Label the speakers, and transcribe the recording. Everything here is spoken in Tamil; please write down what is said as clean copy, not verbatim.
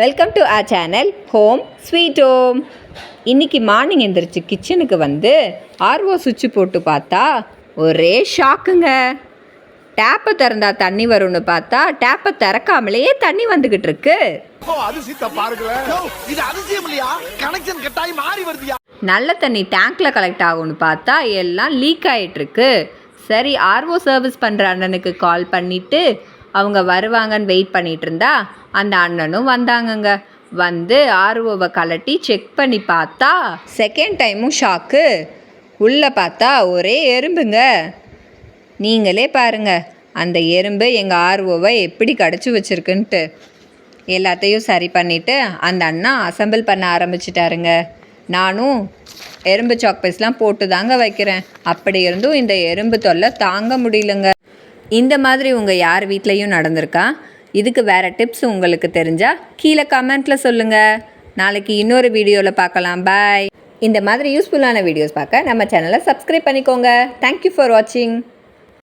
Speaker 1: Welcome to R channel home sweet home. இன்றைக்கி மார்னிங் எழுந்திரிச்சு கிச்சனுக்கு வந்து ஆர்ஓ சுவிட்சு போட்டு பார்த்தா ஒரே ஷாக்குங்க. டேப்பை திறந்தா தண்ணி வரும்னு பார்த்தா டேப்பை திறக்காமலேயே தண்ணி வந்துக்கிட்டு இருக்கு. நல்ல தண்ணி டேங்க்ல கலெக்ட் ஆகும்னு பார்த்தா எல்லாம் லீக் ஆகிட்டுருக்கு. சரி, ஆர்ஓ சர்வீஸ் பண்ணுற அண்ணனுக்கு கால் பண்ணிவிட்டு அவங்க வருவாங்கன்னு வெயிட் பண்ணிகிட்டு இருந்தா அந்த அண்ணனும் வந்தாங்கங்க. வந்து ஆர்ஓவை கலட்டி செக் பண்ணி பார்த்தா செகண்ட் டைமும் ஷாக்கு. உள்ளே பார்த்தா ஒரே எறும்புங்க. நீங்களே பாருங்கள் அந்த எறும்பு எங்கள் ஆர்ஓவை எப்படி கடிச்சு வச்சுருக்குன்ட்டு. எல்லாத்தையும் சரி பண்ணிவிட்டு அந்த அண்ணா அசம்பிள் பண்ண ஆரம்பிச்சிட்டாருங்க. நானும் எறும்பு சாக்பீஸ்லாம் போட்டு தாங்க வைக்கிறேன். அப்படி இருந்தும் இந்த எறும்பு தொல்லை தாங்க முடியலங்க. இந்த மாதிரி உங்கள் யார் வீட்லேயும் நடந்திருக்கா? இதுக்கு வேறு டிப்ஸ் உங்களுக்கு தெரிஞ்சால் கீழே கமெண்ட்டில் சொல்லுங்கள். நாளைக்கு இன்னொரு வீடியோவில் பார்க்கலாம். பாய். இந்த மாதிரி யூஸ்ஃபுல்லான வீடியோஸ் பார்க்க நம்ம சேனலை சப்ஸ்கிரைப் பண்ணிக்கோங்க. தேங்க்யூ ஃபார் வாட்சிங்.